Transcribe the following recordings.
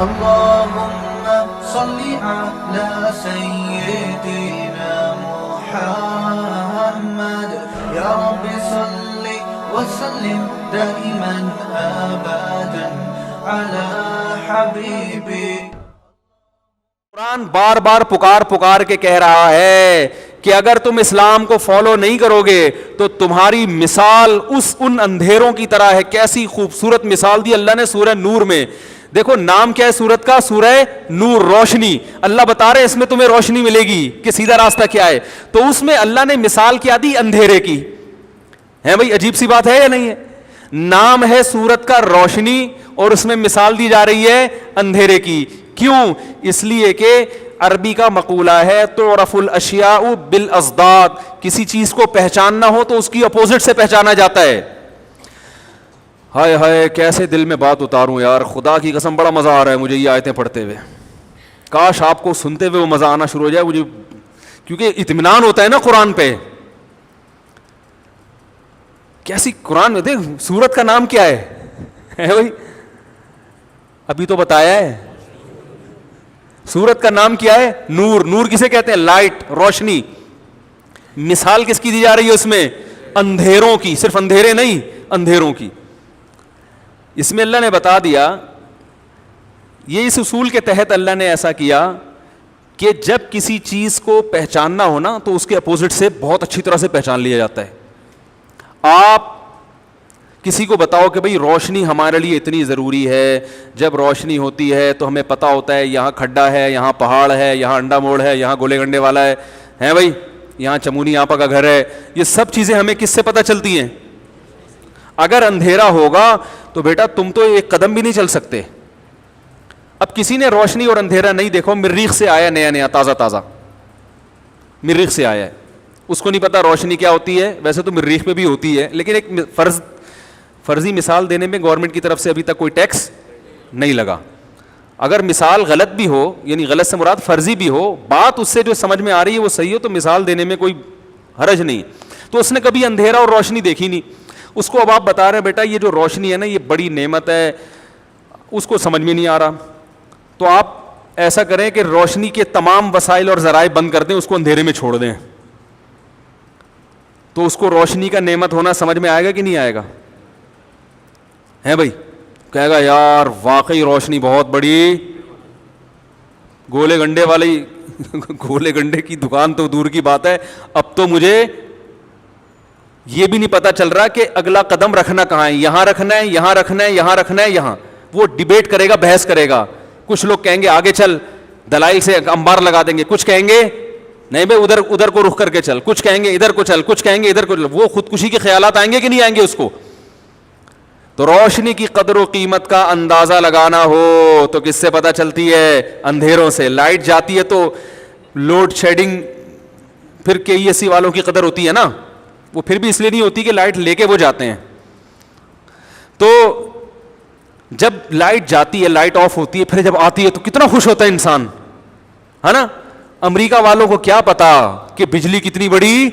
اللهم صل على سيدنا محمد يا رب صل وسلم دائما ابدا على حبيبي. قرآن بار بار پکار کے کہہ رہا ہے کہ اگر تم اسلام کو فالو نہیں کرو گے تو تمہاری مثال ان اندھیروں کی طرح ہے. کیسی خوبصورت مثال دی اللہ نے سورہ نور میں. دیکھو نام کیا ہے سورت کا؟ سورہ نور، روشنی. اللہ بتا رہے ہیں اس میں تمہیں روشنی ملے گی کہ سیدھا راستہ کیا ہے. تو اس میں اللہ نے مثال کیا دی؟ اندھیرے کی. ہے بھائی عجیب سی بات ہے یا نہیں ہے؟ نام ہے سورت کا روشنی اور اس میں مثال دی جا رہی ہے اندھیرے کی. کیوں؟ اس لیے کہ عربی کا مقولہ ہے تعرف الاشیاء بالازداد. کسی چیز کو پہچاننا ہو تو اس کی اپوزٹ سے پہچانا جاتا ہے. ہائے ہائے کیسے دل میں بات اتاروں یار، خدا کی قسم بڑا مزہ آ رہا ہے مجھے یہ آیتیں پڑھتے ہوئے. کاش آپ کو سنتے ہوئے وہ مزہ آنا شروع ہو جائے مجھے، کیونکہ اطمینان ہوتا ہے نا قرآن پہ. کیسی قرآن میں دیکھ، سورت کا نام کیا ہے بھائی؟ ابھی تو بتایا ہے. سورت کا نام کیا ہے؟ نور. نور کسے کہتے ہیں؟ لائٹ، روشنی. مثال کس کی دی جا رہی ہے اس میں؟ اندھیروں کی. صرف اندھیرے نہیں، اندھیروں کی. اس میں اللہ نے بتا دیا، یہ اس اصول کے تحت اللہ نے ایسا کیا کہ جب کسی چیز کو پہچاننا ہو نا تو اس کے اپوزٹ سے بہت اچھی طرح سے پہچان لیا جاتا ہے. آپ کسی کو بتاؤ کہ بھئی روشنی ہمارے لیے اتنی ضروری ہے، جب روشنی ہوتی ہے تو ہمیں پتہ ہوتا ہے یہاں کھڈا ہے، یہاں پہاڑ ہے، یہاں انڈا موڑ ہے، یہاں گولے گنڈے والا ہے بھئی، یہاں چمونی آپا کا گھر ہے. یہ سب چیزیں ہمیں کس سے پتہ چلتی ہیں؟ اگر اندھیرا ہوگا تو بیٹا تم تو ایک قدم بھی نہیں چل سکتے. اب کسی نے روشنی اور اندھیرا نہیں دیکھو، مریخ سے آیا نیا تازہ مریخ سے آیا ہے، اس کو نہیں پتا روشنی کیا ہوتی ہے. ویسے تو مریخ میں بھی ہوتی ہے لیکن ایک فرضی مثال دینے میں گورنمنٹ کی طرف سے ابھی تک کوئی ٹیکس نہیں لگا. اگر مثال غلط بھی ہو، یعنی غلط سے مراد فرضی بھی ہو، بات اس سے جو سمجھ میں آ رہی ہے وہ صحیح ہو تو مثال دینے میں کوئی حرج نہیں. تو اس نے کبھی اندھیرا اور روشنی دیکھی نہیں. اس کو اب آپ بتا رہے ہیں بیٹا یہ جو روشنی ہے نا یہ بڑی نعمت ہے، اس کو سمجھ میں نہیں آ رہا. تو آپ ایسا کریں کہ روشنی کے تمام وسائل اور ذرائع بند کر دیں، اس کو اندھیرے میں چھوڑ دیں. تو اس کو روشنی کا نعمت ہونا سمجھ میں آئے گا کہ نہیں آئے گا؟ ہے بھائی، کہے گا یار واقعی روشنی بہت بڑی. گولے گنڈے والی گولے گنڈے کی دکان تو دور کی بات ہے، اب تو مجھے یہ بھی نہیں پتا چل رہا کہ اگلا قدم رکھنا کہاں ہے. یہاں رکھنا ہے، یہاں رکھنا ہے، یہاں رکھنا ہے، یہاں. وہ ڈیبیٹ کرے گا، بحث کرے گا. کچھ لوگ کہیں گے آگے چل، دلائل سے انبار لگا دیں گے. کچھ کہیں گے نہیں بھائی ادھر کو رخ کر کے چل. کچھ کہیں گے ادھر کو چل، کچھ کہیں گے ادھر کو چل. وہ خودکشی کے خیالات آئیں گے کہ نہیں آئیں گے اس کو؟ تو روشنی کی قدر و قیمت کا اندازہ لگانا ہو تو کس سے پتہ چلتی ہے؟ اندھیروں سے. لائٹ جاتی ہے تو لوڈ شیڈنگ پھر کے ای ایس سی والوں کی قدر ہوتی ہے نا، وہ پھر بھی اس لیے نہیں ہوتی کہ لائٹ لے کے وہ جاتے ہیں. تو جب لائٹ جاتی ہے، لائٹ آف ہوتی ہے، پھر جب آتی ہے تو کتنا خوش ہوتا ہے انسان، ہے نا. امریکہ والوں کو کیا پتا کہ بجلی کتنی بڑی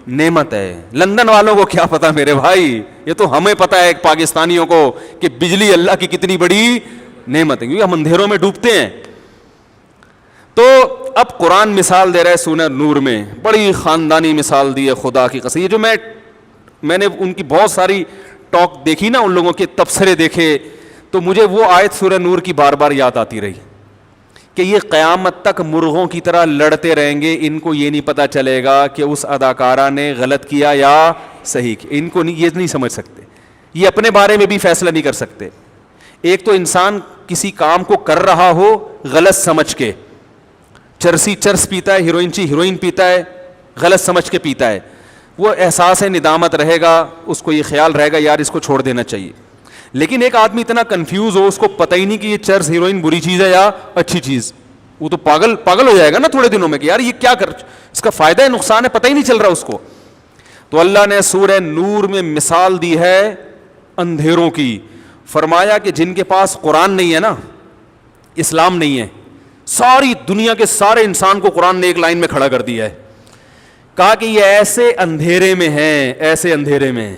نعمت ہے. لندن والوں کو کیا پتا میرے بھائی، یہ تو ہمیں پتا ہے پاکستانیوں کو کہ بجلی اللہ کی کتنی بڑی نعمت ہے، کیونکہ ہم اندھیروں میں ڈوبتے ہیں. تو اب قرآن مثال دے رہا ہے سورہ نور میں، بڑی خاندانی مثال دی ہے خدا کی قسم. یہ جو میں نے ان کی بہت ساری ٹاک دیکھی نا، ان لوگوں کے تبصرے دیکھے تو مجھے وہ آیت سورہ نور کی بار بار یاد آتی رہی کہ یہ قیامت تک مرغوں کی طرح لڑتے رہیں گے. ان کو یہ نہیں پتا چلے گا کہ اس اداکارہ نے غلط کیا یا صحیح کیا. ان کو یہ نہیں سمجھ سکتے، یہ اپنے بارے میں بھی فیصلہ نہیں کر سکتے. ایک تو انسان کسی کام کو کر رہا ہو غلط سمجھ کے، چرسی چرس پیتا ہے، ہیروئن پیتا ہے، غلط سمجھ کے پیتا ہے، وہ احساس ندامت رہے گا، اس کو یہ خیال رہے گا یار اس کو چھوڑ دینا چاہیے. لیکن ایک آدمی اتنا کنفیوز ہو، اس کو پتہ ہی نہیں کہ یہ چرس ہیروئن بری چیز ہے یا اچھی چیز، وہ تو پاگل ہو جائے گا نا تھوڑے دنوں میں کہ یار یہ کیا کر، اس کا فائدہ ہے نقصان ہے، پتہ ہی نہیں چل رہا اس کو. تو اللہ نے سورہ نور میں مثال دی ہے اندھیروں کی. فرمایا کہ جن کے پاس قرآن نہیں ہے نا، اسلام نہیں ہے، ساری دنیا کے سارے انسان کو قرآن نے ایک لائن میں کھڑا کر دیا ہے. کہا کہ یہ ایسے اندھیرے میں ہیں، ایسے اندھیرے میں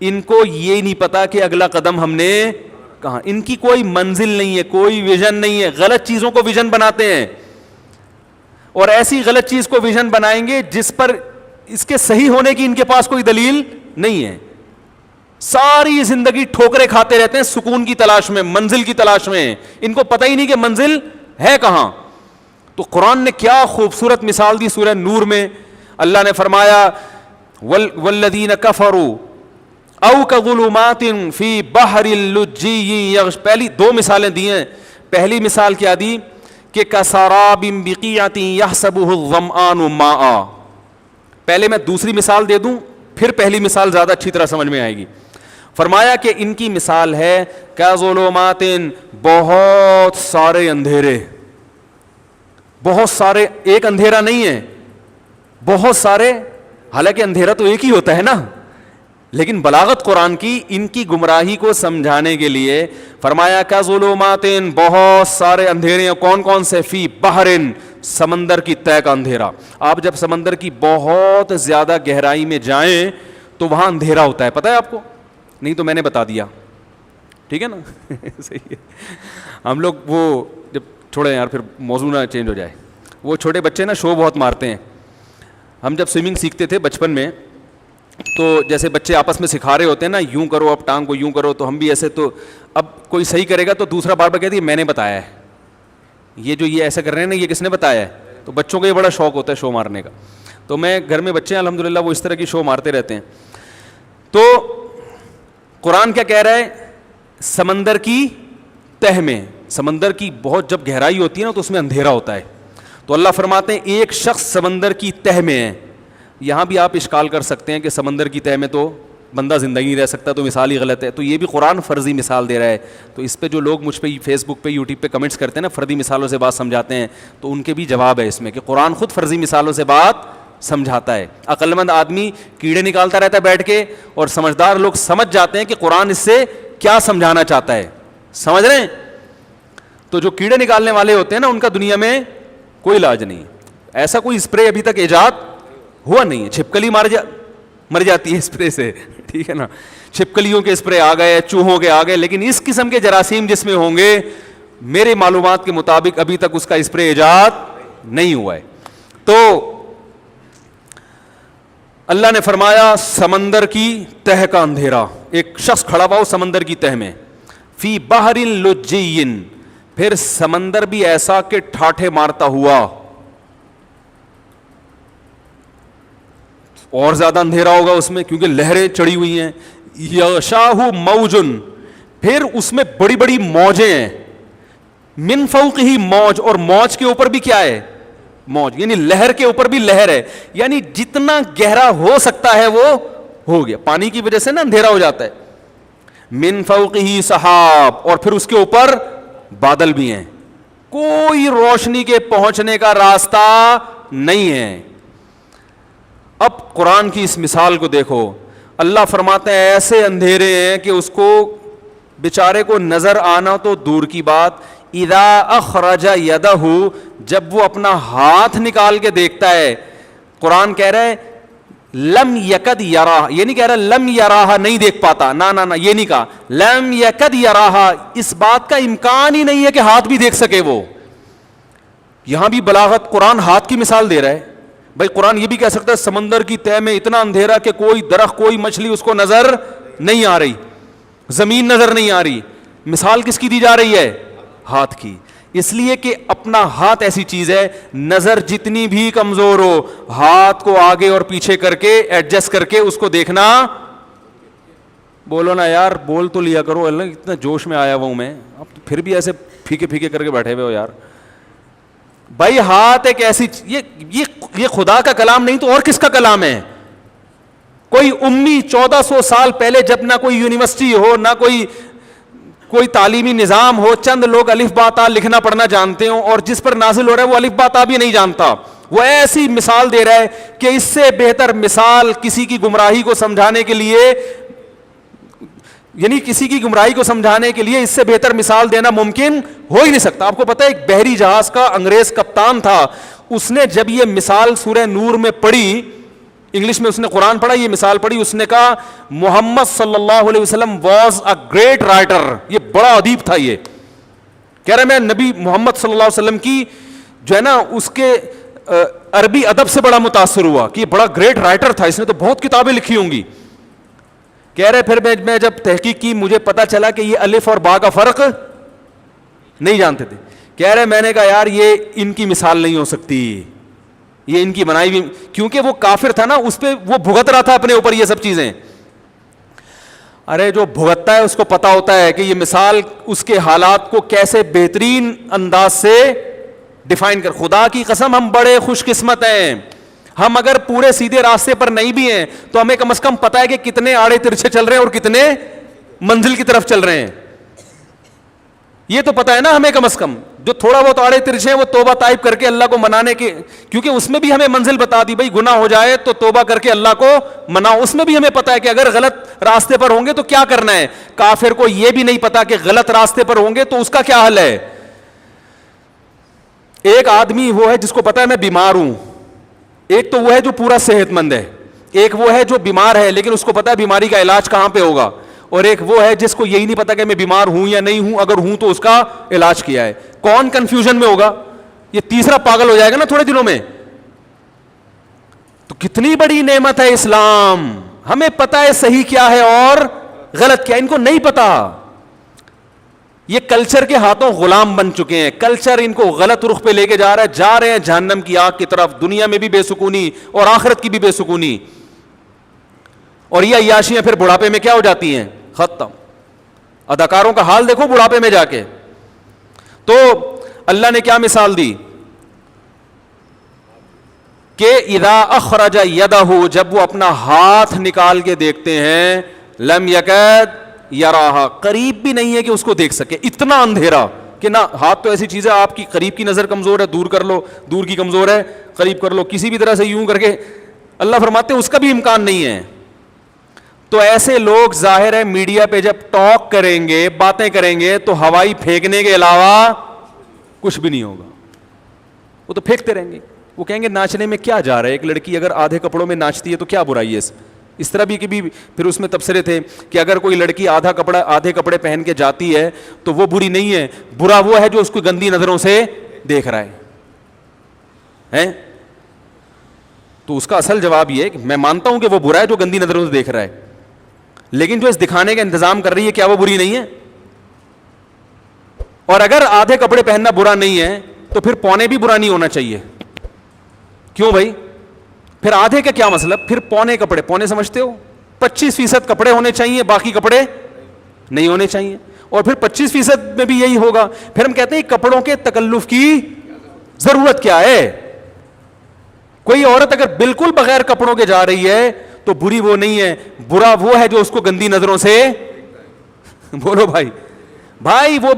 ان کو یہ نہیں پتا کہ اگلا قدم ہم نے کہاں, ان کی کوئی منزل نہیں ہے, کوئی ویژن نہیں ہے, غلط چیزوں کو ویژن بناتے ہیں, اور ایسی غلط چیز کو ویژن بنائیں گے جس پر اس کے صحیح ہونے کی ان کے پاس کوئی دلیل نہیں ہے. ساری زندگی ٹھوکرے کھاتے رہتے ہیں سکون کی تلاش میں, منزل کی تلاش میں, ان کو پتہ ہی نہیں کہ منزل ہے کہاں. تو قرآن نے کیا خوبصورت مثال دی سورہ نور میں. اللہ نے فرمایا والذین کفروا او کظلمات فی بحر اللجی, پہلی دو مثالیں دی ہیں. پہلی مثال کیا دی کہ کسراب بقیعۃ یحسبہ الظمآن ماء. پہلے میں دوسری مثال دے دوں, پھر پہلی مثال زیادہ اچھی طرح سمجھ میں آئے گی. فرمایا کہ ان کی مثال ہے کظلمات, بہت سارے اندھیرے, بہت سارے, ایک اندھیرا نہیں ہے, بہت سارے. حالانکہ اندھیرا تو ایک ہی ہوتا ہے نا, لیکن بلاغت قرآن کی ان کی گمراہی کو سمجھانے کے لیے فرمایا کظلمات, بہت سارے اندھیرے. کون کون سے؟ فی بحرن, سمندر کی تہہ کا اندھیرا. آپ جب سمندر کی بہت زیادہ گہرائی میں جائیں تو وہاں اندھیرا ہوتا ہے, پتہ ہے آپ کو؟ نہیں تو میں نے بتا دیا, ٹھیک ہے نا. صحیح ہے. ہم لوگ وہ جب چھوڑے یار, پھر موضوع نہ چینج ہو جائے. وہ چھوٹے بچے نا شو بہت مارتے ہیں. ہم جب سوئمنگ سیکھتے تھے بچپن میں, تو جیسے بچے آپس میں سکھا رہے ہوتے ہیں نا, یوں کرو اب ٹانگ کو یوں کرو, تو ہم بھی ایسے. تو اب کوئی صحیح کرے گا تو دوسرا بار بار کہتی ہے میں نے بتایا ہے, یہ جو یہ ایسے کر رہے ہیں نا یہ کس نے بتایا ہے. تو بچوں کو یہ بڑا شوق ہوتا ہے شو مارنے کا. تو میں گھر میں بچے ہیں الحمدللہ وہ اس طرح کی شو مارتے رہتے ہیں. تو قرآن کیا کہہ رہا ہے؟ سمندر کی تہ میں, سمندر کی بہت جب گہرائی ہوتی ہے نا تو اس میں اندھیرا ہوتا ہے. تو اللہ فرماتے ہیں ایک شخص سمندر کی تہ میں ہے. یہاں بھی آپ اشکال کر سکتے ہیں کہ سمندر کی تہ میں تو بندہ زندگی نہیں رہ سکتا, تو مثال ہی غلط ہے. تو یہ بھی قرآن فرضی مثال دے رہا ہے. تو اس پہ جو لوگ مجھ پہ فیس بک پہ یوٹیوب پہ کمنٹس کرتے ہیں نا, فرضی مثالوں سے بات سمجھاتے ہیں, تو ان کے بھی جواب ہے اس میں کہ قرآن خود فرضی مثالوں سے بات سمجھاتا ہے. عقل مند آدمی کیڑے نکالتا رہتا ہے بیٹھ کے, اور سمجھدار لوگ سمجھ جاتے ہیں کہ قرآن اس سے کیا سمجھانا چاہتا ہے. سمجھ رہے ہیں؟ تو جو کیڑے نکالنے والے ہوتے ہیں نا ان کا دنیا میں کوئی علاج نہیں. ایسا کوئی اسپرے ابھی تک ایجاد ہوا نہیں ہے. چھپکلی مر جاتی ہے اسپرے سے, ٹھیک ہے نا, چھپکلیوں کے اسپرے آ گئے, چوہوں کے آ گئے, لیکن اس قسم کے جراثیم جس میں ہوں گے میرے معلومات کے مطابق ابھی تک اس کا اسپرے ایجاد نہیں ہوا ہے. تو اللہ نے فرمایا سمندر کی تہ کا اندھیرا, ایک شخص کھڑا ہوا سمندر کی تہ میں, فی بحر لجی, پھر سمندر بھی ایسا کہ ٹھاٹھے مارتا ہوا, اور زیادہ اندھیرا ہوگا اس میں کیونکہ لہریں چڑھی ہوئی ہیں. یغشاہ موجن, پھر اس میں بڑی بڑی موجیں ہیں, من فوقہ موج, اور موج کے اوپر بھی کیا ہے؟ موج, یعنی لہر کے اوپر بھی لہر ہے. یعنی جتنا گہرا ہو سکتا ہے وہ ہو گیا. پانی کی وجہ سے نا اندھیرا ہو جاتا ہے. من فوقہ سحاب, اور پھر اس کے اوپر بادل بھی ہیں, کوئی روشنی کے پہنچنے کا راستہ نہیں ہے. اب قرآن کی اس مثال کو دیکھو, اللہ فرماتے ہیں ایسے اندھیرے ہیں کہ اس کو بیچارے کو نظر آنا تو دور کی بات, اذا اخرج یدہ, جب وہ اپنا ہاتھ نکال کے دیکھتا ہے. قرآن کہہ رہا ہے لم یکد یراہ, یہ نہیں کہہ رہا لم یراہ نہیں دیکھ پاتا, نہ یہ نہیں کہا, لم یکد یراہ, اس بات کا امکان ہی نہیں ہے کہ ہاتھ بھی دیکھ سکے وہ. یہاں بھی بلاغت قرآن ہاتھ کی مثال دے رہا ہے. بھائی قرآن یہ بھی کہہ سکتا ہے سمندر کی تہ میں اتنا اندھیرا کہ کوئی درخت کوئی مچھلی اس کو نظر نہیں آ رہی, زمین نظر نہیں آ رہی. مثال کس کی دی جا رہی ہے؟ ہاتھ کی. اس لیے کہ اپنا ہاتھ ایسی چیز ہے, نظر جتنی بھی کمزور ہو, ہاتھ کو آگے اور پیچھے کر کے ایڈجسٹ کر کے اس کو دیکھنا. بولو نا یار, بول تو لیا کرو, اللہ اتنا جوش میں آیا ہوا ہوں میں, اب تو پھر بھی ایسے پھیکے پھیکے کر کے بیٹھے ہوئے ہو یار. بھائی ہاتھ ایک ایسی یہ خدا کا کلام نہیں تو اور کس کا کلام ہے؟ کوئی امی 1400 سال پہلے جب نہ کوئی یونیورسٹی ہو نہ کوئی تعلیمی نظام ہو, چند لوگ الف با تا لکھنا پڑھنا جانتے ہوں, اور جس پر نازل ہو رہا ہے وہ الف با تا بھی نہیں جانتا, وہ ایسی مثال دے رہا ہے کہ اس سے بہتر مثال کسی کی گمراہی کو سمجھانے کے لیے, یعنی کسی کی گمراہی کو سمجھانے کے لیے اس سے بہتر مثال دینا ممکن ہو ہی نہیں سکتا. آپ کو پتہ ہے ایک بحری جہاز کا انگریز کپتان تھا, اس نے جب یہ مثال سورہ نور میں پڑھی انگلش میں اس نے قرآن پڑھا, یہ مثال پڑھی, اس نے کہا محمد صلی اللہ علیہ وسلم واز اے گریٹ رائٹر, یہ بڑا ادیب تھا. یہ کہہ رہا میں نبی محمد صلی اللہ علیہ وسلم کی جو ہے نا اس کے عربی ادب سے بڑا متاثر ہوا کہ یہ بڑا گریٹ رائٹر تھا, اس نے تو بہت کتابیں لکھی ہوں گی. کہہ رہے پھر میں جب تحقیق کی مجھے پتا چلا کہ یہ الف اور با کا فرق نہیں جانتے تھے. کہہ رہے میں نے کہا یار یہ ان کی مثال نہیں ہو سکتی, یہ ان کی بنائی ہوئی, کیونکہ وہ کافر تھا نا, اس پہ وہ بھگت رہا تھا اپنے اوپر یہ سب چیزیں. ارے جو بھگتتا ہے اس کو پتا ہوتا ہے کہ یہ مثال اس کے حالات کو کیسے بہترین انداز سے ڈیفائن کر. خدا کی قسم ہم بڑے خوش قسمت ہیں, ہم اگر پورے سیدھے راستے پر نہیں بھی ہیں تو ہمیں کم از کم پتا ہے کہ کتنے آڑے ترچھے چل رہے ہیں اور کتنے منزل کی طرف چل رہے ہیں. یہ تو پتا ہے نا ہمیں کم از کم. جو تھوڑا بہت آڑے ترچھے ہیں وہ توبہ طائب کر کے اللہ کو منانے کے, کیونکہ اس میں بھی ہمیں منزل بتا دی بھائی گناہ ہو جائے تو توبہ کر کے اللہ کو مناؤ. اس میں بھی ہمیں پتا ہے کہ اگر غلط راستے پر ہوں گے تو کیا کرنا ہے. کافر کو یہ بھی نہیں پتا کہ غلط راستے پر ہوں گے تو اس کا کیا حل ہے. ایک آدمی وہ ہے جس کو پتا ہے میں بیمار ہوں, ایک تو وہ ہے جو پورا صحت مند ہے, ایک وہ ہے جو بیمار ہے لیکن اس کو پتا ہے بیماری کا علاج کہاں پہ ہوگا, اور ایک وہ ہے جس کو یہی نہیں پتا کہ میں بیمار ہوں یا نہیں ہوں, اگر ہوں تو اس کا علاج کیا ہے. کون کنفیوژن میں ہوگا؟ یہ تیسرا پاگل ہو جائے گا نا تھوڑے دنوں میں. تو کتنی بڑی نعمت ہے اسلام, ہمیں پتا ہے صحیح کیا ہے اور غلط کیا, ان کو نہیں پتا. یہ کلچر کے ہاتھوں غلام بن چکے ہیں, کلچر ان کو غلط رخ پہ لے کے جا رہے ہیں جہنم کی آگ کی طرف, دنیا میں بھی بے سکونی اور آخرت کی بھی بے سکونی. اور یہ عیاشیاں پھر بڑھاپے میں کیا ہو جاتی ہیں, ختم. اداکاروں کا حال دیکھو بڑھاپے میں جا کے. تو اللہ نے کیا مثال دی کہ اذا اخرج یدہ, جب وہ اپنا ہاتھ نکال کے دیکھتے ہیں, لم یکد یراہا, قریب بھی نہیں ہے کہ اس کو دیکھ سکے, اتنا اندھیرا کہ نہ. ہاتھ تو ایسی چیز ہے آپ کی قریب کی نظر کمزور ہے, دور کر لو, دور کی کمزور ہے قریب کر لو, کسی بھی طرح سے یوں کر کے. اللہ فرماتے ہیں اس کا بھی امکان نہیں ہے. تو ایسے لوگ ظاہر ہے میڈیا پہ جب ٹاک کریں گے, باتیں کریں گے, تو ہوائی پھینکنے کے علاوہ کچھ بھی نہیں ہوگا. وہ تو پھینکتے رہیں گے. وہ کہیں گے ناچنے میں کیا جا رہا ہے, ایک لڑکی اگر آدھے کپڑوں میں ناچتی ہے تو کیا برائی ہے. اس طرح بھی کہ بھی پھر اس میں تبصرے تھے کہ اگر کوئی لڑکی آدھے کپڑے پہن کے جاتی ہے تو وہ بری نہیں ہے, برا وہ ہے جو اس کو گندی نظروں سے دیکھ رہا ہے. تو اس کا اصل جواب یہ ہے کہ میں مانتا ہوں کہ وہ برا ہے جو گندی نظروں سے دیکھ رہا ہے, لیکن جو اس دکھانے کا انتظام کر رہی ہے کیا وہ بری نہیں ہے. اور اگر آدھے کپڑے پہننا برا نہیں ہے تو پھر پونے بھی برا نہیں ہونا چاہیے. کیوں بھائی, پھر آدھے کا کیا مسئلہ, پھر پونے کپڑے, پونے سمجھتے ہو 25% کپڑے ہونے چاہیے, باقی کپڑے نہیں ہونے چاہیے. اور پھر 25% میں بھی یہی ہوگا. پھر ہم کہتے ہیں کپڑوں کے تکلف کی ضرورت کیا ہے. کوئی عورت اگر بالکل بغیر کپڑوں کے جا رہی ہے تو بری وہ نہیں ہے, برا وہ ہے جو اس کو گندی نظروں سے بولو بھائی وہ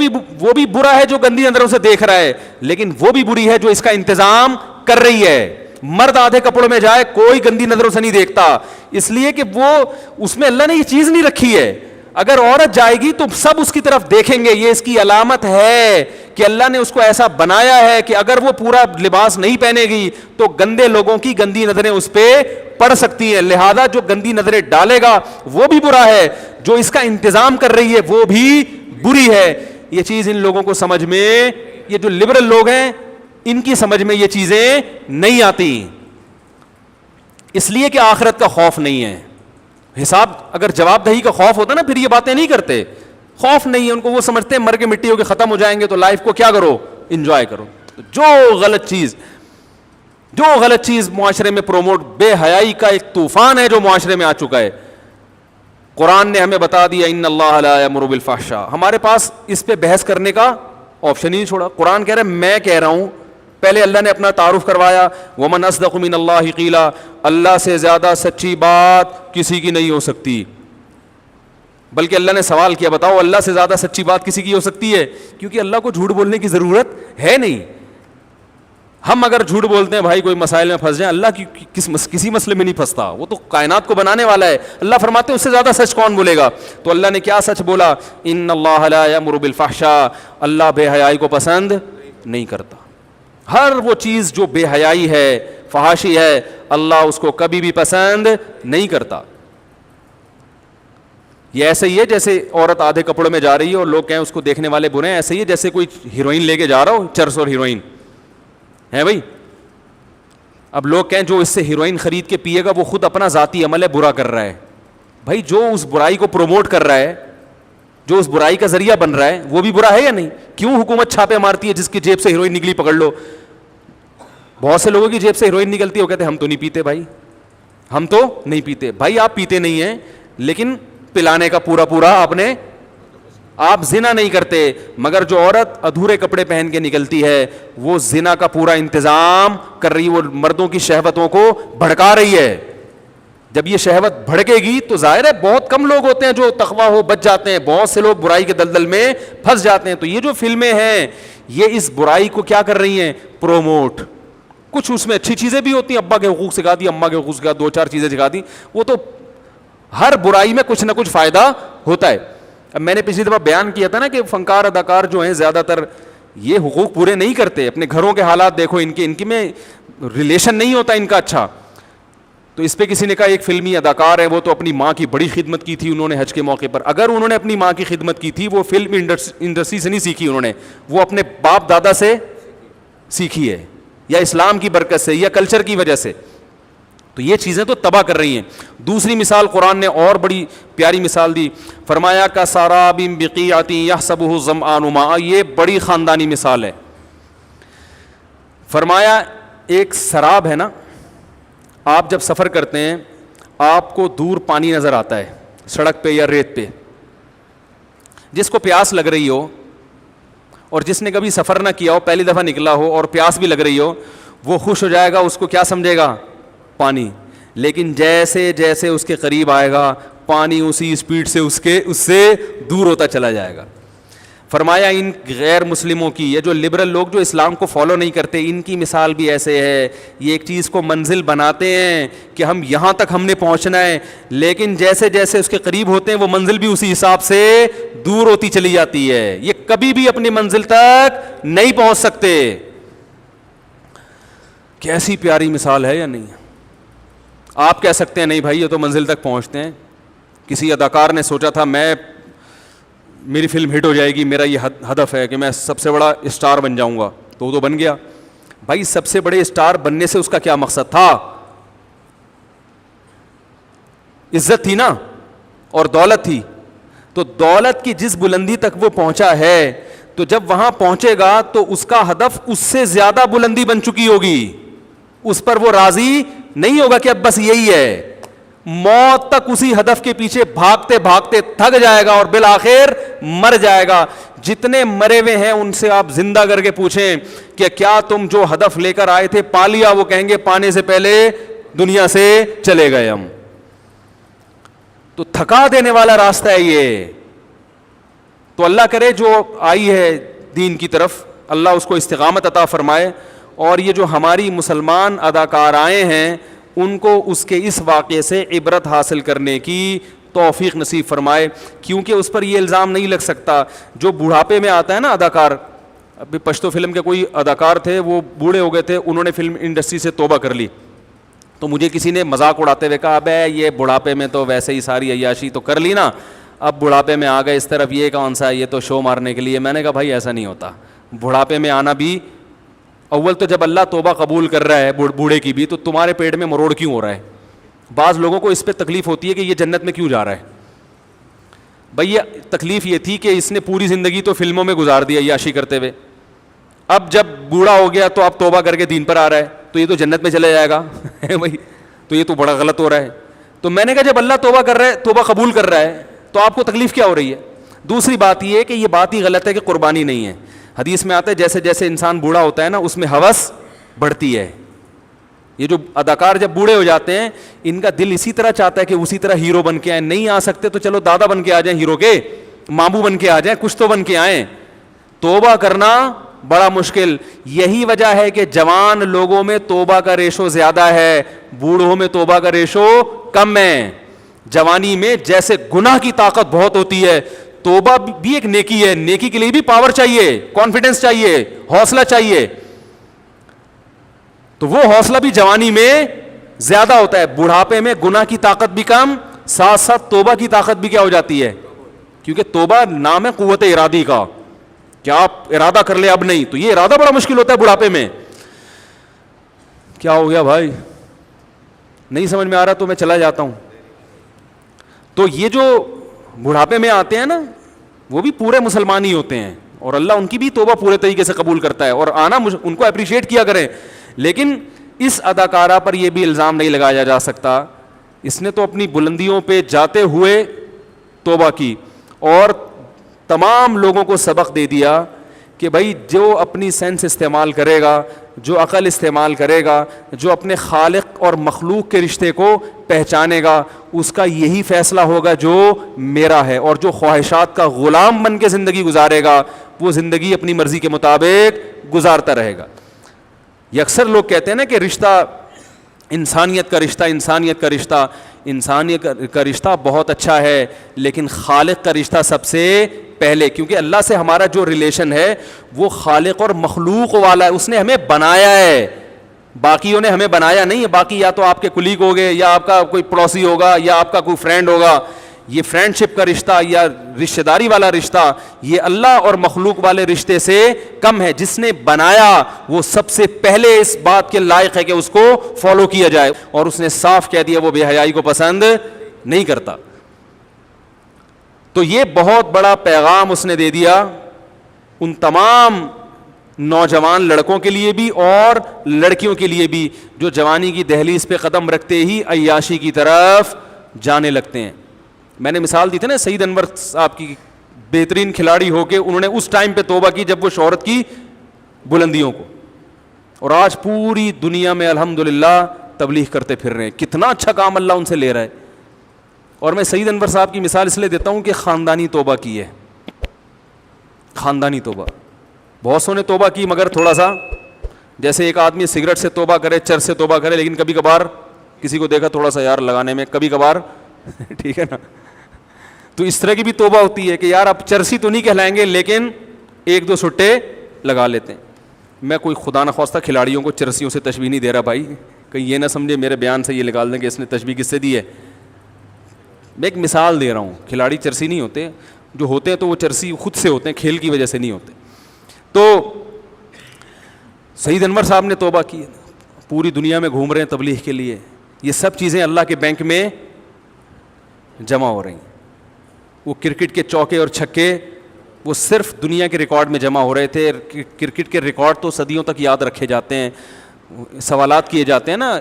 بھی برا ہے جو گندی نظروں سے دیکھ رہا ہے, لیکن وہ بھی بری ہے جو اس کا انتظام کر رہی ہے. مرد آدھے کپڑوں میں جائے کوئی گندی نظروں سے نہیں دیکھتا, اس لیے کہ وہ اس میں اللہ نے یہ چیز نہیں رکھی ہے. اگر عورت جائے گی تو سب اس کی طرف دیکھیں گے, یہ اس کی علامت ہے کہ اللہ نے اس کو ایسا بنایا ہے کہ اگر وہ پورا لباس نہیں پہنے گی تو گندے لوگوں کی گندی نظریں اس پہ پڑ سکتی ہیں. لہذا جو گندی نظریں ڈالے گا وہ بھی برا ہے, جو اس کا انتظام کر رہی ہے وہ بھی بری ہے. یہ چیز ان لوگوں کو سمجھ میں, یہ جو لبرل لوگ ہیں ان کی سمجھ میں یہ چیزیں نہیں آتی, اس لیے کہ آخرت کا خوف نہیں ہے. حساب اگر جواب دہی کا خوف ہوتا نا پھر یہ باتیں نہیں کرتے. خوف نہیں ہے ان کو, وہ سمجھتے ہیں مر کے مٹی ہو کے ختم ہو جائیں گے تو لائف کو کیا کرو, انجوائے کرو. جو غلط چیز معاشرے میں پروموٹ, بے حیائی کا ایک طوفان ہے جو معاشرے میں آ چکا ہے. قرآن نے ہمیں بتا دیا ان اللہ لا یامر بالفحشاء, ہمارے پاس اس پہ بحث کرنے کا آپشن ہی نہیں چھوڑا. قرآن کہہ رہا ہے میں کہہ رہا ہوں, پہلے اللہ نے اپنا تعارف کروایا, ومن اصدق من اللہ قیلا, اللہ سے زیادہ سچی بات کسی کی نہیں ہو سکتی. بلکہ اللہ نے سوال کیا, بتاؤ اللہ سے زیادہ سچی بات کسی کی ہو سکتی ہے, کیونکہ اللہ کو جھوٹ بولنے کی ضرورت ہے نہیں. ہم اگر جھوٹ بولتے ہیں بھائی کوئی مسائل میں پھنس جائیں, اللہ کی کسی مسئلے میں نہیں پھنستا, وہ تو کائنات کو بنانے والا ہے. اللہ فرماتے ہیں اس سے زیادہ سچ کون بولے گا. تو اللہ نے کیا سچ بولا, ان اللہ لا یامر بالفحشاء, اللہ بے حیائی کو پسند نہیں کرتا. ہر وہ چیز جو بے حیائی ہے, فحاشی ہے, اللہ اس کو کبھی بھی پسند نہیں کرتا. یہ ایسے ہی ہے جیسے عورت آدھے کپڑوں میں جا رہی ہے اور لوگ کہیں اس کو دیکھنے والے برے ہیں, ایسے ہی ہے جیسے کوئی ہیروئن لے کے جا رہا ہو, چرس اور ہیروئن ہے بھائی. اب لوگ کہیں جو اس سے ہیروئن خرید کے پیے گا وہ خود اپنا ذاتی عمل ہے, برا کر رہا ہے. بھائی جو اس برائی کو پروموٹ کر رہا ہے, جو اس برائی کا ذریعہ بن رہا ہے, وہ بھی برا ہے یا نہیں؟ کیوں حکومت چھاپے مارتی ہے جس کی جیب سے ہیروئن نکلی پکڑ لو؟ بہت سے لوگوں کی جیب سے ہیروئن نکلتی ہے, وہ کہتے ہیں ہم تو نہیں پیتے بھائی, ہم تو نہیں پیتے. بھائی آپ پیتے نہیں ہیں لیکن پلانے کا پورا آپ زنا نہیں کرتے, مگر جو عورت ادھورے کپڑے پہن کے نکلتی ہے وہ زنا کا پورا انتظام کر رہی ہے, وہ مردوں کی شہوتوں کو بھڑکا رہی ہے. جب یہ شہوت بھڑکے گی تو ظاہر ہے بہت کم لوگ ہوتے ہیں جو تقویٰ ہو بچ جاتے ہیں, بہت سے لوگ برائی کے دلدل میں پھنس جاتے ہیں. تو یہ جو فلمیں ہیں یہ اس برائی کو کیا کر رہی ہیں؟ پروموٹ. کچھ اس میں اچھی چیزیں بھی ہوتی ہیں, ابا کے حقوق سکھا دی, اماں کے حقوق سکھا, 2-4 چیزیں سکھا دی, وہ تو ہر برائی میں کچھ نہ کچھ فائدہ ہوتا ہے. اب میں نے پچھلی دفعہ بیان کیا تھا نا کہ فنکار اداکار جو ہیں زیادہ تر یہ حقوق پورے نہیں کرتے. اپنے گھروں کے حالات دیکھو, ان کے میں ریلیشن نہیں ہوتا ان کا اچھا. تو اس پہ کسی نے کہا ایک فلمی اداکار ہے, وہ تو اپنی ماں کی بڑی خدمت کی تھی انہوں نے حج کے موقع پر. اگر انہوں نے اپنی ماں کی خدمت کی تھی وہ فلم انڈسٹری سے نہیں سیکھی انہوں نے, وہ اپنے باپ دادا سے سیکھی ہے, یا اسلام کی برکت سے, یا کلچر کی وجہ سے. تو یہ چیزیں تو تباہ کر رہی ہیں. دوسری مثال قرآن نے اور بڑی پیاری مثال دی, فرمایا کا ساراب بقیعۃ یحسبہ الظمآن ماء, یہ بڑی خاندانی مثال ہے. فرمایا ایک سراب ہے نا, آپ جب سفر کرتے ہیں آپ کو دور پانی نظر آتا ہے سڑک پہ یا ریت پہ. جس کو پیاس لگ رہی ہو اور جس نے کبھی سفر نہ کیا ہو, پہلی دفعہ نکلا ہو اور پیاس بھی لگ رہی ہو, وہ خوش ہو جائے گا, اس کو کیا سمجھے گا؟ پانی. لیکن جیسے جیسے اس کے قریب آئے گا پانی اسی اسپیڈ سے اس سے دور ہوتا چلا جائے گا. فرمایا ان غیر مسلموں کی, یہ جو لبرل لوگ جو اسلام کو فالو نہیں کرتے, ان کی مثال بھی ایسے ہے. یہ ایک چیز کو منزل بناتے ہیں کہ ہم یہاں تک ہم نے پہنچنا ہے, لیکن جیسے جیسے اس کے قریب ہوتے ہیں وہ منزل بھی اسی حساب سے دور ہوتی چلی جاتی ہے. یہ کبھی بھی اپنی منزل تک نہیں پہنچ سکتے. کیسی پیاری مثال ہے یا نہیں؟ آپ کہہ سکتے ہیں نہیں بھائی یہ تو منزل تک پہنچتے ہیں. کسی اداکار نے سوچا تھا میری فلم ہٹ ہو جائے گی, میرا یہ ہدف ہے کہ میں سب سے بڑا اسٹار بن جاؤں گا, تو وہ تو بن گیا. بھائی سب سے بڑے اسٹار بننے سے اس کا کیا مقصد تھا؟ عزت تھی نا اور دولت تھی. تو دولت کی جس بلندی تک وہ پہنچا ہے, تو جب وہاں پہنچے گا تو اس کا ہدف اس سے زیادہ بلندی بن چکی ہوگی. اس پر وہ راضی نہیں ہوگا کہ اب بس یہی ہے. موت تک اسی ہدف کے پیچھے بھاگتے بھاگتے تھک جائے گا اور بالآخر مر جائے گا. جتنے مرے ہوئے ہیں ان سے آپ زندہ کر کے پوچھیں کہ کیا تم جو ہدف لے کر آئے تھے پا لیا؟ وہ کہیں گے پانے سے پہلے دنیا سے چلے گئے ہم. تو تھکا دینے والا راستہ ہے یہ. تو اللہ کرے جو آئی ہے دین کی طرف, اللہ اس کو استقامت عطا فرمائے, اور یہ جو ہماری مسلمان اداکار آئے ہیں ان کو اس کے اس واقعے سے عبرت حاصل کرنے کی توفیق نصیب فرمائے. کیونکہ اس پر یہ الزام نہیں لگ سکتا جو بڑھاپے میں آتا ہے نا اداکار. ابھی پشتو فلم کے کوئی اداکار تھے, وہ بوڑھے ہو گئے تھے, انہوں نے فلم انڈسٹری سے توبہ کر لی. تو مجھے کسی نے مذاق اڑاتے ہوئے کہا ابے یہ بڑھاپے میں تو ویسے ہی ساری عیاشی تو کر لی نا, اب بڑھاپے میں آ گئے اس طرف, یہ کون سا ہے, یہ تو شو مارنے کے لیے. میں نے کہا بھائی ایسا نہیں ہوتا. بڑھاپے میں آنا بھی, اول تو جب اللہ توبہ قبول کر رہا ہے بوڑھے کی بھی, تو تمہارے پیٹ میں مروڑ کیوں ہو رہا ہے؟ بعض لوگوں کو اس پہ تکلیف ہوتی ہے کہ یہ جنت میں کیوں جا رہا ہے. بھئی یہ تکلیف یہ تھی کہ اس نے پوری زندگی تو فلموں میں گزار دی عیاشی کرتے ہوئے, اب جب بوڑھا ہو گیا تو اب توبہ کر کے دین پر آ رہا ہے, تو یہ تو جنت میں چلے جائے گا بھائی, تو یہ تو بڑا غلط ہو رہا ہے. تو میں نے کہا جب اللہ توبہ کر رہا ہے, توبہ قبول کر رہا ہے, تو آپ کو تکلیف کیا ہو رہی ہے؟ دوسری بات یہ ہے کہ یہ بات ہی غلط ہے کہ قربانی نہیں ہے. حدیث میں آتا ہے جیسے جیسے انسان بوڑھا ہوتا ہے نا اس میں ہوس بڑھتی ہے. یہ جو اداکار جب بوڑھے ہو جاتے ہیں ان کا دل اسی طرح چاہتا ہے کہ اسی طرح ہیرو بن کے آئیں. نہیں آ سکتے تو چلو دادا بن کے آ جائیں, ہیرو کے ماموں بن کے آ جائیں, کچھ تو بن کے آئیں. توبہ کرنا بڑا مشکل. یہی وجہ ہے کہ جوان لوگوں میں توبہ کا ریشو زیادہ ہے, بوڑھوں میں توبہ کا ریشو کم ہے. جوانی میں جیسے گناہ کی طاقت بہت ہوتی ہے, توبہ بھی ایک نیکی ہے, نیکی کے لیے بھی پاور چاہیے, کانفیڈنس چاہیے, حوصلہ چاہیے. تو وہ حوصلہ بھی جوانی میں زیادہ ہوتا ہے. بڑھاپے میں گناہ کی طاقت بھی کم, ساتھ ساتھ توبہ کی طاقت بھی کیا ہو جاتی ہے, کیونکہ توبہ نام ہے قوت ارادی کا, کیا آپ ارادہ کر لے اب نہیں, تو یہ ارادہ بڑا مشکل ہوتا ہے بڑھاپے میں. کیا ہو گیا بھائی, نہیں سمجھ میں آ رہا تو میں چلا جاتا ہوں. تو یہ جو بڑھاپے میں آتے ہیں نا, وہ بھی پورے مسلمان ہی ہوتے ہیں, اور اللہ ان کی بھی توبہ پورے طریقے سے قبول کرتا ہے, اور آنا ان کو اپریشیٹ کیا کریں. لیکن اس اداکارہ پر یہ بھی الزام نہیں لگایا جا سکتا, اس نے تو اپنی بلندیوں پہ جاتے ہوئے توبہ کی, اور تمام لوگوں کو سبق دے دیا کہ بھائی جو اپنی سینس استعمال کرے گا, جو عقل استعمال کرے گا, جو اپنے خالق اور مخلوق کے رشتے کو پہچانے گا, اس کا یہی فیصلہ ہوگا جو میرا ہے, اور جو خواہشات کا غلام بن کے زندگی گزارے گا وہ زندگی اپنی مرضی کے مطابق گزارتا رہے گا. یہ اکثر لوگ کہتے ہیں نا کہ رشتہ انسانیت کا رشتہ بہت اچھا ہے, لیکن خالق کا رشتہ سب سے پہلے, کیونکہ اللہ سے ہمارا جو ریلیشن ہے وہ خالق اور مخلوق والا ہے, اس نے ہمیں بنایا ہے, باقیوں نے ہمیں بنایا نہیں ہے. باقی یا تو آپ کے کلیگ ہو گئے, یا آپ کا کوئی پڑوسی ہوگا, یا آپ کا کوئی فرینڈ ہوگا. یہ فرینڈ شپ کا رشتہ یا رشتہ داری والا رشتہ یہ اللہ اور مخلوق والے رشتے سے کم ہے. جس نے بنایا وہ سب سے پہلے اس بات کے لائق ہے کہ اس کو فالو کیا جائے, اور اس نے صاف کہہ دیا وہ بے حیائی کو پسند نہیں کرتا. تو یہ بہت بڑا پیغام اس نے دے دیا ان تمام نوجوان لڑکوں کے لیے بھی اور لڑکیوں کے لیے بھی جو جوانی کی دہلیز پہ قدم رکھتے ہی عیاشی کی طرف جانے لگتے ہیں. میں نے مثال دی تھی نا سعید انور صاحب کی, بہترین کھلاڑی ہو کے انہوں نے اس ٹائم پہ توبہ کی جب وہ شہرت کی بلندیوں کو, اور آج پوری دنیا میں الحمدللہ تبلیغ کرتے پھر رہے ہیں. کتنا اچھا کام اللہ ان سے لے رہا ہے. اور میں سعید انور صاحب کی مثال اس لیے دیتا ہوں کہ خاندانی توبہ کی ہے, خاندانی توبہ. بہت سو نے توبہ کی مگر تھوڑا سا, جیسے ایک آدمی سگریٹ سے توبہ کرے, چرس سے توبہ کرے, لیکن کبھی کبھار کسی کو دیکھا تھوڑا سا یار لگانے میں کبھی کبھار ٹھیک ہے نا, تو اس طرح کی بھی توبہ ہوتی ہے کہ یار اب چرسی تو نہیں کہلائیں گے لیکن ایک دو سٹے لگا لیتے ہیں. میں کوئی خدا نخواستہ کھلاڑیوں کو چرسیوں سے تشبیہ نہیں دے رہا بھائی, کہیں یہ نہ سمجھے میرے بیان سے یہ نکال دیں کہ اس نے تشبیہ کس سے دی ہے. میں ایک مثال دے رہا ہوں, کھلاڑی چرسی نہیں ہوتے, جو ہوتے ہیں تو وہ چرسی خود سے ہوتے ہیں, کھیل کی وجہ سے نہیں ہوتے. تو سعید انور صاحب نے توبہ کی, پوری دنیا میں گھوم رہے ہیں تبلیغ کے لیے. یہ سب چیزیں اللہ کے بینک میں جمع ہو رہی ہیں. وہ کرکٹ کے چوکے اور چھکے وہ صرف دنیا کے ریکارڈ میں جمع ہو رہے تھے. کرکٹ کے ریکارڈ تو صدیوں تک یاد رکھے جاتے ہیں, سوالات کیے جاتے ہیں نا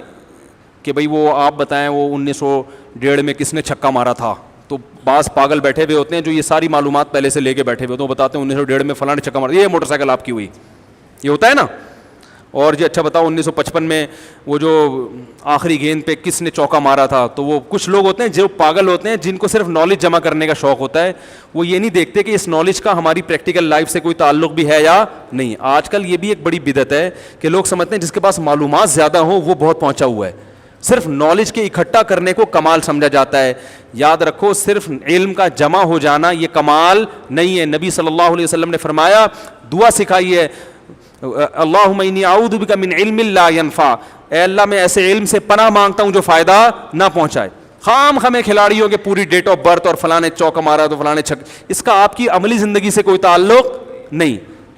کہ بھئی وہ آپ بتائیں وہ 1901 میں کس نے چھکا مارا تھا. تو بعض پاگل بیٹھے ہوئے ہوتے ہیں جو یہ ساری معلومات پہلے سے لے کے بیٹھے ہوئے ہوتے ہیں, وہ بتاتے ہیں 1901 میں فلاں نے چھکا مارا, یہ موٹر سائیکل آپ کی ہوئی, یہ ہوتا ہے نا. اور یہ اچھا بتاؤ 1955 میں وہ جو آخری گیند پہ کس نے چوکا مارا تھا. تو وہ کچھ لوگ ہوتے ہیں جو پاگل ہوتے ہیں جن کو صرف نالج جمع کرنے کا شوق ہوتا ہے, وہ یہ نہیں دیکھتے کہ اس نالج کا ہماری پریکٹیکل لائف سے کوئی تعلق بھی ہے یا نہیں. آج کل یہ بھی ایک بڑی بدعت ہے کہ لوگ سمجھتے ہیں جس کے پاس معلومات زیادہ ہوں وہ بہت پہنچا ہوا ہے. صرف نالج کے اکٹھا کرنے کو کمال سمجھا جاتا ہے. یاد رکھو صرف علم کا جمع ہو جانا یہ کمال نہیں ہے. نبی صلی اللہ علیہ وسلم نے فرمایا, دعا سکھائی ہے, اللہم انی اعوذ بک من علم لا ینفع, اے اللہ میں ایسے علم سے پناہ مانگتا ہوں جو فائدہ نہ پہنچائے. خام خمیں کھلاڑیوں کے پوری ڈیٹ آف برتھ اور فلاں نے چوکا مارا تو فلاں نے چھک, اس کا آپ کی عملی زندگی سے کوئی تعلق نہیں.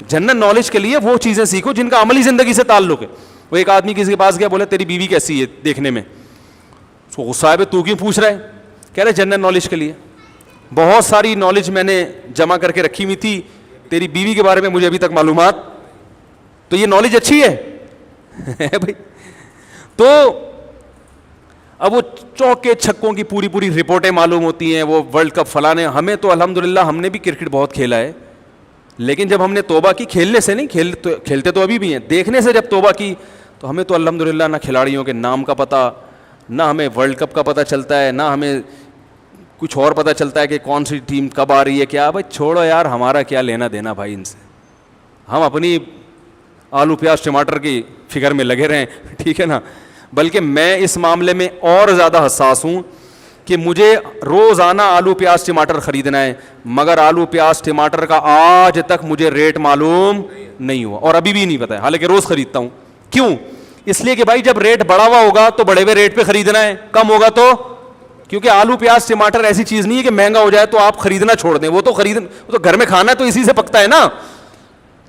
جنرل نالج کے لیے وہ چیزیں سیکھو جن کا عملی زندگی سے تعلق ہے. وہ ایک آدمی کسی کے پاس گیا, بولے تیری بیوی کیسی ہے دیکھنے میں. اس کو غصہ ہے, تو کیوں پوچھ رہا ہے؟ کہہ رہے جنرل نالج کے لیے, بہت ساری نالج میں نے جمع کر کے رکھی ہوئی تھی, تیری بیوی کے بارے میں مجھے ابھی تک معلومات. تو یہ نالج اچھی ہے بھائی. تو اب وہ چوکے چھکوں کی پوری پوری رپورٹیں معلوم ہوتی ہیں, وہ ورلڈ کپ فلانے. ہمیں تو الحمدللہ ہم نے بھی کرکٹ بہت کھیلا ہے, لیکن جب ہم نے توبہ کی, کھیلنے سے نہیں, کھیلتے تو ابھی بھی ہیں, دیکھنے سے جب توبہ کی تو ہمیں تو الحمدللہ نہ کھلاڑیوں کے نام کا پتہ, نہ ہمیں ورلڈ کپ کا پتہ چلتا ہے, نہ ہمیں کچھ اور پتہ چلتا ہے کہ کون سی ٹیم کب آ رہی ہے کیا. بھائی چھوڑو یار, ہمارا کیا لینا دینا بھائی ان سے, ہم اپنی آلو پیاز ٹماٹر کی فکر میں لگے رہیں, ٹھیک ہے نا. بلکہ میں اس معاملے میں اور زیادہ حساس ہوں کہ مجھے روزانہ آلو پیاز ٹماٹر خریدنا ہے, مگر آلو پیاز ٹماٹر کا آج تک مجھے ریٹ معلوم نہیں ہوا, اور ابھی بھی نہیں پتہ ہے, حالانکہ روز خریدتا ہوں. کیوں؟ اس لیے کہ بھائی جب ریٹ بڑا ہوا ہوگا تو بڑے ہوئے ریٹ پہ خریدنا ہے, کم ہوگا تو, کیونکہ آلو پیاز ٹماٹر ایسی چیز نہیں ہے کہ مہنگا ہو جائے تو آپ خریدنا چھوڑ دیں, وہ تو گھر میں کھانا ہے تو اسی سے پکتا ہے نا.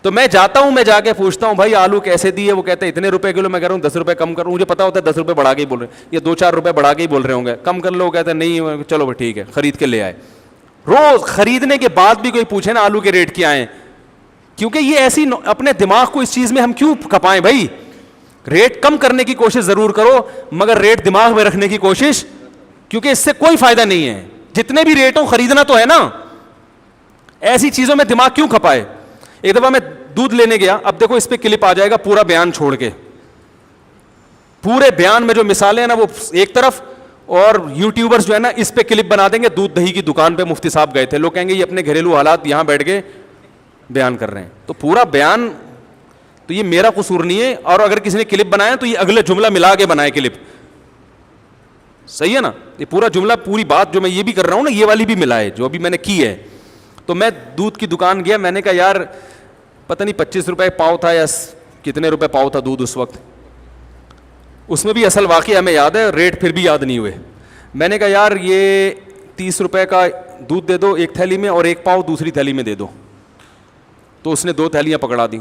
تو میں جاتا ہوں, میں جا کے پوچھتا ہوں بھائی آلو کیسے دیے, وہ کہتے ہیں اتنے روپے کلو. میں کہہ رہا ہوں 10 روپے کم کروں, مجھے پتا ہوتا ہے 10 روپے بڑھا کے ہی بول رہے ہیں, یہ 2-4 روپے بڑھا کے ہی بول رہے ہوں گے, کم کر لو. کہتے ہیں نہیں چلو ٹھیک ہے, خرید کے لے آئے. روز خریدنے کے بعد بھی کوئی پوچھے نا آلو کے ریٹ کیا ہیں, کیونکہ یہ ایسی اپنے دماغ کو اس چیز میں ہم کیوں کھپائیں بھائی. ریٹ کم کرنے کی کوشش ضرور کرو مگر ریٹ دماغ میں رکھنے کی کوشش, کیونکہ اس سے کوئی فائدہ نہیں ہے. جتنے بھی ریٹ ہوں خریدنا تو ہے نا, ایسی چیزوں میں دماغ کیوں کھپائے. ایک دفعہ میں دودھ لینے گیا, اب دیکھو اس پہ کلپ آ جائے گا پورا بیان چھوڑ کے, پورے بیان میں جو مثالیں ہیں نا وہ ایک طرف, اور یوٹیوبرز جو ہے نا اس پہ کلپ بنا دیں گے. دودھ دہی کی دکان پہ مفتی صاحب گئے تھے, لوگ کہیں گے یہ اپنے گھریلو حالات یہاں بیٹھ کے بیان کر رہے ہیں. تو پورا بیان تو یہ میرا قصور نہیں ہے, اور اگر کسی نے کلپ بنایا تو یہ اگلے جملہ ملا کے بنائے کلپ, صحیح ہے نا. یہ پورا جملہ پوری بات جو میں یہ بھی کر رہا ہوں نا یہ والی بھی ملائے جو ابھی میں نے کی ہے. تو میں دودھ کی دکان گیا, میں نے کہا یار پتہ نہیں 25 روپے پاؤ تھا یا کتنے روپے پاؤ تھا دودھ اس وقت, اس میں بھی اصل واقعہ ہمیں یاد ہے, ریٹ پھر بھی یاد نہیں ہوئے. میں نے کہا یار یہ 30 روپے کا دودھ دے دو ایک تھیلی میں, اور ایک پاؤ دوسری تھیلی میں دے دو. تو اس نے 2 تھیلیاں پکڑا دیں.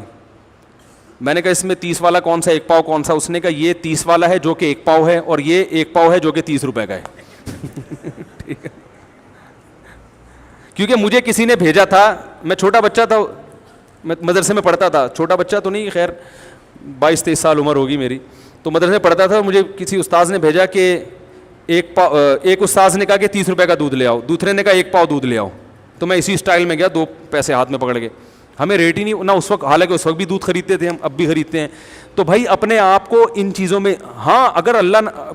میں نے کہا اس میں 30 والا کون سا, ایک پاؤ کون سا. اس نے کہا یہ 30 والا ہے جو کہ ایک پاؤ ہے, اور یہ ایک پاؤ ہے جو کہ 30 روپے کا ہے. ٹھیک ہے, کیونکہ مجھے کسی نے بھیجا تھا, میں چھوٹا بچہ تھا, میں مدرسے میں پڑھتا تھا, چھوٹا بچہ تو نہیں, خیر 22-23 سال عمر ہوگی میری. تو مدرسے میں پڑھتا تھا, مجھے کسی استاذ نے بھیجا کہ ایک استاذ نے کہا کہ 30 روپے کا دودھ لے آؤ, دوسرے نے کہا ایک پاؤ دودھ لے آؤ. تو میں اسی اسٹائل میں گیا, 2 پیسے ہاتھ میں پکڑ کے. ہمیں ریٹ ہی نہیں نہ اس وقت, حالانکہ اس وقت بھی دودھ خریدتے تھے ہم, اب بھی خریدتے ہیں. تو بھائی اپنے آپ کو ان چیزوں میں, ہاں اگر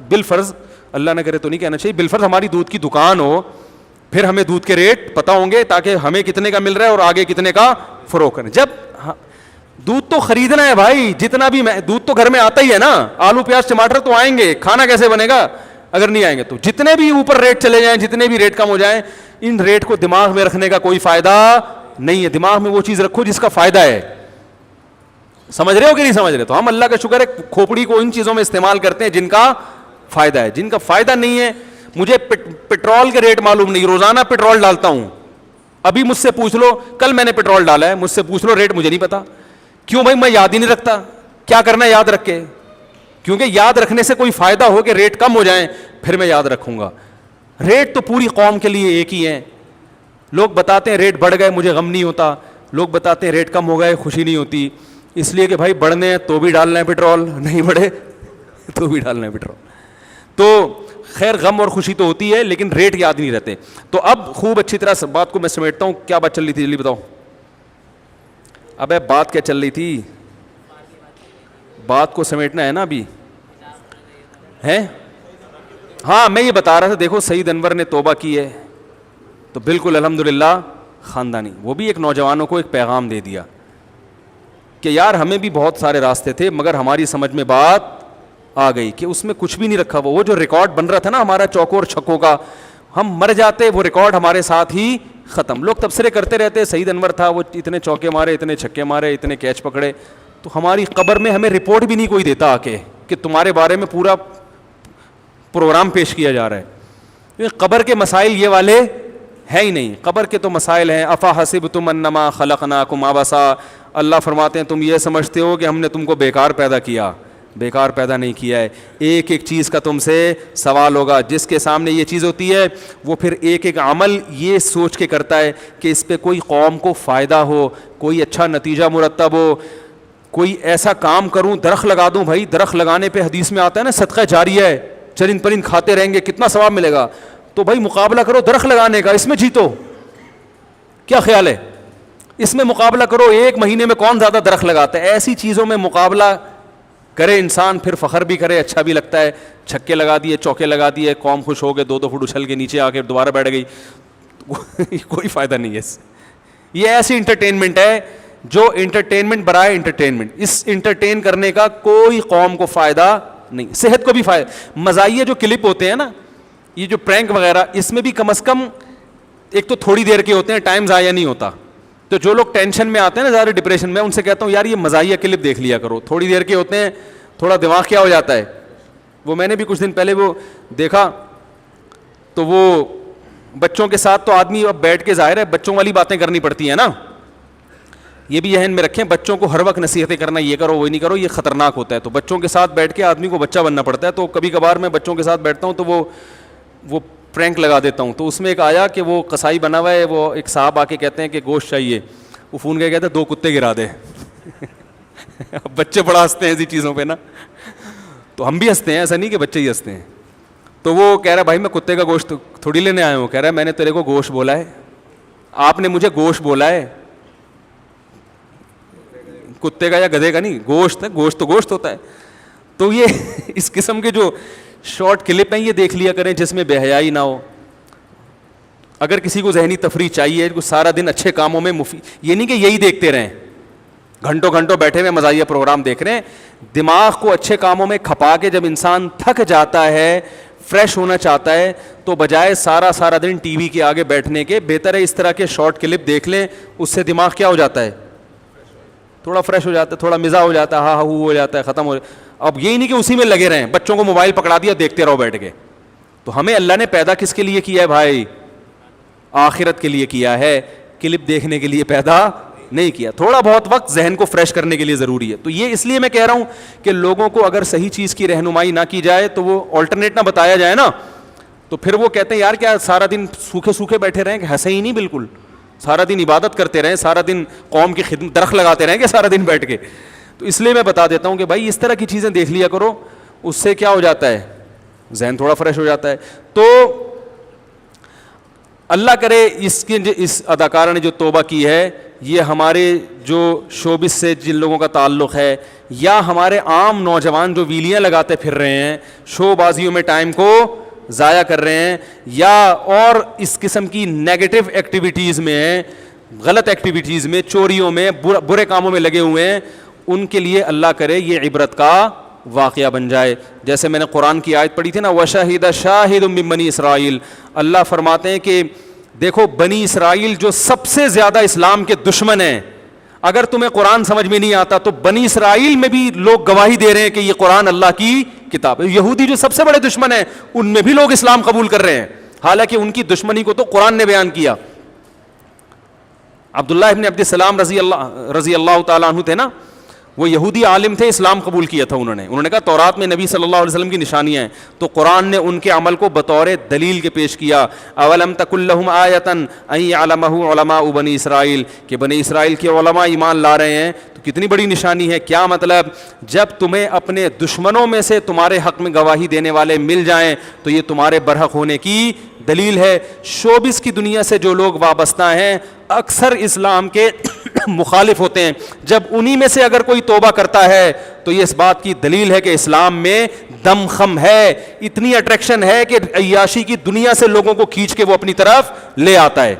بالفرض اللہ نہ کرے تو نہیں کہنا چاہیے, بالفرض ہماری دودھ کی دکان ہو, پھر ہمیں دودھ کے ریٹ پتہ ہوں گے تاکہ ہمیں کتنے کا مل رہا ہے اور آگے کتنے کا فروخت کریں. جب دودھ تو خریدنا ہے بھائی, جتنا بھی دودھ تو گھر میں آتا ہی ہے نا, آلو پیاز ٹماٹر تو آئیں گے, کھانا کیسے بنے گا اگر نہیں آئیں گے. تو جتنے بھی اوپر ریٹ چلے جائیں, جتنے بھی ریٹ کم ہو جائیں, ان ریٹ کو دماغ میں رکھنے کا کوئی فائدہ نہیں ہے. دماغ میں وہ چیز رکھو جس کا فائدہ ہے. سمجھ رہے ہو کہ نہیں سمجھ رہے؟ تو ہم اللہ کا شکر ہے کھوپڑی کو ان چیزوں میں استعمال کرتے ہیں جن کا فائدہ ہے. جن کا فائدہ نہیں ہے, مجھے پیٹرول کے ریٹ معلوم نہیں, روزانہ پیٹرول ڈالتا ہوں. ابھی مجھ سے پوچھ لو, کل میں نے پیٹرول ڈالا ہے, مجھ سے پوچھ لو ریٹ مجھے نہیں پتا. کیوں بھائی؟ میں یاد ہی نہیں رکھتا. کیا کرنا ہے یاد رکھ کے؟ کیونکہ یاد رکھنے سے کوئی فائدہ ہو کہ ریٹ کم ہو جائیں پھر میں یاد رکھوں گا. ریٹ تو پوری قوم کے لیے ایک ہی ہیں. لوگ بتاتے ہیں ریٹ بڑھ گئے مجھے غم نہیں ہوتا, لوگ بتاتے ہیں ریٹ کم ہو گئے خوشی نہیں ہوتی. اس لیے کہ بھائی بڑھنے ہیں تو بھی ڈالنا ہے پیٹرول, نہیں بڑھے تو بھی ڈالنا ہے پیٹرول. تو خیر غم اور خوشی تو ہوتی ہے لیکن ریٹ یاد نہیں رہتے. تو اب خوب اچھی طرح بات کو میں سمیٹتا ہوں. کیا بات چل رہی تھی جلدی بتاؤ. ابے بات کیا چل رہی تھی؟ بات کو سمیٹنا ہے نا ابھی ہے. ہاں میں یہ بتا رہا تھا, دیکھو سعید انور نے توبہ کی ہے تو بالکل الحمدللہ خاندانی, وہ بھی ایک نوجوانوں کو ایک پیغام دے دیا کہ یار ہمیں بھی بہت سارے راستے تھے مگر ہماری سمجھ میں بات آ گئی کہ اس میں کچھ بھی نہیں رکھا. وہ جو ریکارڈ بن رہا تھا نا ہمارا چوکوں اور چھکوں کا, ہم مر جاتے وہ ریکارڈ ہمارے ساتھ ہی ختم. لوگ تبصرے کرتے رہتے سعید انور تھا, وہ اتنے چوکے مارے, اتنے چھکے مارے, اتنے کیچ پکڑے. تو ہماری قبر میں ہمیں رپورٹ بھی نہیں کوئی دیتا آ کے کہ تمہارے بارے میں پورا پروگرام پیش کیا جا رہا ہے. قبر کے مسائل یہ والے ہے ہی نہیں. قبر کے تو مسائل ہیں افا حسبتم انما خلقناکم عبثا. اللہ فرماتے ہیں تم یہ سمجھتے ہو کہ ہم نے تم کو بیکار پیدا کیا. بیکار پیدا نہیں کیا ہے. ایک ایک چیز کا تم سے سوال ہوگا. جس کے سامنے یہ چیز ہوتی ہے وہ پھر ایک ایک عمل یہ سوچ کے کرتا ہے کہ اس پہ کوئی قوم کو فائدہ ہو, کوئی اچھا نتیجہ مرتب ہو, کوئی ایسا کام کروں, درخت لگا دوں. بھائی درخت لگانے پہ حدیث میں آتا ہے نا صدقہ جاریہ ہے, چرند پرند کھاتے رہیں گے, کتنا ثواب ملے گا. تو بھائی مقابلہ کرو درخت لگانے کا, اس میں جیتو. کیا خیال ہے؟ اس میں مقابلہ کرو, ایک مہینے میں کون زیادہ درخت لگاتا ہے. ایسی چیزوں میں مقابلہ کرے انسان, پھر فخر بھی کرے, اچھا بھی لگتا ہے. چھکے لگا دیے, چوکے لگا دیے, قوم خوش ہو گئے, 2 فٹ اچھل کے نیچے آ کے دوبارہ بیٹھ گئی. کوئی فائدہ نہیں ہے. یہ ایسی انٹرٹینمنٹ ہے جو انٹرٹینمنٹ برائے انٹرٹینمنٹ. اس انٹرٹین کرنے کا کوئی قوم کو فائدہ نہیں, صحت کو بھی فائدہ. مزاحیہ جو کلپ ہوتے ہیں نا, یہ جو پرینک وغیرہ, اس میں بھی کم از کم ایک تو تھوڑی دیر کے ہوتے ہیں, ٹائم ضائع نہیں ہوتا. تو جو لوگ ٹینشن میں آتے ہیں نا, زیادہ ڈپریشن میں, ان سے کہتا ہوں یار یہ مزاحیہ کلپ دیکھ لیا کرو, تھوڑی دیر کے ہوتے ہیں, تھوڑا دماغ کیا ہو جاتا ہے. وہ میں نے بھی کچھ دن پہلے وہ دیکھا, تو وہ بچوں کے ساتھ تو آدمی اب بیٹھ کے ظاہر ہے بچوں والی باتیں کرنی پڑتی ہیں نا, یہ بھی ذہن میں رکھیں, بچوں کو ہر وقت نصیحتیں کرنا یہ کرو وہ نہیں کرو یہ خطرناک ہوتا ہے. تو بچوں کے ساتھ بیٹھ کے آدمی کو بچہ بننا پڑتا ہے. تو کبھی کبھار میں بچوں کے ساتھ بیٹھتا ہوں تو وہ پرینک لگا دیتا ہوں. تو اس میں ایک آیا کہ وہ قصائی بنا ہوا ہے, وہ ایک صاحب آ کے کہتے ہیں کہ گوشت چاہیے, وہ فون کہتے ہیں 2 کتے گرا دے. بچے بڑا ہنستے ہیں ایسی چیزوں پہ نا, تو ہم بھی ہنستے ہیں, ایسا نہیں کہ بچے ہی ہنستے ہیں. تو وہ کہہ رہا بھائی میں کتے کا گوشت تھوڑی لینے آیا ہوں. کہہ رہا ہے میں نے تیرے کو گوشت بولا ہے, آپ نے مجھے گوشت بولا ہے, کتے کا یا گدھے کا نہیں, گوشت ہے, گوشت تو گوشت ہوتا ہے. تو یہ اس قسم کے جو شارٹ کلپ ہیں یہ دیکھ لیا کریں جس میں بے حیائی نہ ہو. اگر کسی کو ذہنی تفریح چاہیے, سارا دن اچھے کاموں میں یہ نہیں کہ یہی دیکھتے رہیں, گھنٹوں گھنٹوں بیٹھے ہوئے مزاحیہ پروگرام دیکھ رہے ہیں. دماغ کو اچھے کاموں میں کھپا کے جب انسان تھک جاتا ہے, فریش ہونا چاہتا ہے, تو بجائے سارا دن ٹی وی کے آگے بیٹھنے کے بہتر ہے اس طرح کے شارٹ کلپ دیکھ لیں. اس سے دماغ کیا ہو جاتا ہے, تھوڑا فریش ہو جاتا ہے, تھوڑا مزاح ہو جاتا ہے, ہاں ہو جاتا ہے, ختم ہو. اب یہی نہیں کہ اسی میں لگے رہیں, بچوں کو موبائل پکڑا دیا دیکھتے رہو بیٹھ کے. تو ہمیں اللہ نے پیدا کس کے لیے کیا ہے بھائی, آخرت کے لیے کیا ہے, کلپ دیکھنے کے لیے پیدا نہیں کیا. تھوڑا بہت وقت ذہن کو فریش کرنے کے لیے ضروری ہے. تو یہ اس لیے میں کہہ رہا ہوں کہ لوگوں کو اگر صحیح چیز کی رہنمائی نہ کی جائے تو وہ آلٹرنیٹ نہ بتایا جائے نا, تو پھر وہ کہتے ہیں یار کیا سارا دن سوکھے بیٹھے رہیں, کہ ہنسے ہی نہیں بالکل, سارا دن عبادت کرتے رہیں, سارا دن قوم کی خدمت درخت لگاتے رہیں کہ سارا دن بیٹھ کے. تو اس لیے میں بتا دیتا ہوں کہ بھائی اس طرح کی چیزیں دیکھ لیا کرو, اس سے کیا ہو جاتا ہے, ذہن تھوڑا فریش ہو جاتا ہے. تو اللہ کرے اس اداکارہ نے جو توبہ کی ہے, یہ ہمارے جو شوبز سے جن لوگوں کا تعلق ہے, یا ہمارے عام نوجوان جو ویلیاں لگاتے پھر رہے ہیں, شو بازیوں میں ٹائم کو ضائع کر رہے ہیں, یا اور اس قسم کی نیگیٹو ایکٹیویٹیز میں, غلط ایکٹیویٹیز میں, چوریوں میں, برے کاموں میں لگے ہوئے ہیں, ان کے لیے اللہ کرے یہ عبرت کا واقعہ بن جائے. جیسے میں نے قرآن کی آیت پڑھی تھی نا, وَشَهِدَ شَاهِدٌ مِّن بَنِي اسرائیل, اللہ فرماتے ہیں کہ دیکھو بنی اسرائیل جو سب سے زیادہ اسلام کے دشمن ہیں, اگر تمہیں قرآن سمجھ میں نہیں آتا تو بنی اسرائیل میں بھی لوگ گواہی دے رہے ہیں کہ یہ قرآن اللہ کی کتاب ہے. یہودی جو سب سے بڑے دشمن ہیں ان میں بھی لوگ اسلام قبول کر رہے ہیں, حالانکہ ان کی دشمنی کو تو قرآن نے بیان کیا. عبداللہ ابن عبد السلام رضی اللہ تعالیٰ عنہ تھے نا, وہ یہودی عالم تھے, اسلام قبول کیا تھا انہوں نے کہا تورات میں نبی صلی اللہ علیہ وسلم کی نشانیاں ہیں, تو قرآن نے ان کے عمل کو بطور دلیل کے پیش کیا. اولم تکن لہم آیۃ ان یعلمہ علماء بنی اسرائیل, کہ بنی اسرائیل کے علماء ایمان لا رہے ہیں, تو کتنی بڑی نشانی ہے. کیا مطلب, جب تمہیں اپنے دشمنوں میں سے تمہارے حق میں گواہی دینے والے مل جائیں تو یہ تمہارے برحق ہونے کی دلیل ہے. شوبز کی دنیا سے جو لوگ وابستہ ہیں اکثر اسلام کے مخالف ہوتے ہیں, جب انہی میں سے اگر کوئی توبہ کرتا ہے تو یہ اس بات کی دلیل ہے کہ اسلام میں دم خم ہے, اتنی اٹریکشن ہے کہ عیاشی کی دنیا سے لوگوں کو کھینچ کے وہ اپنی طرف لے آتا ہے.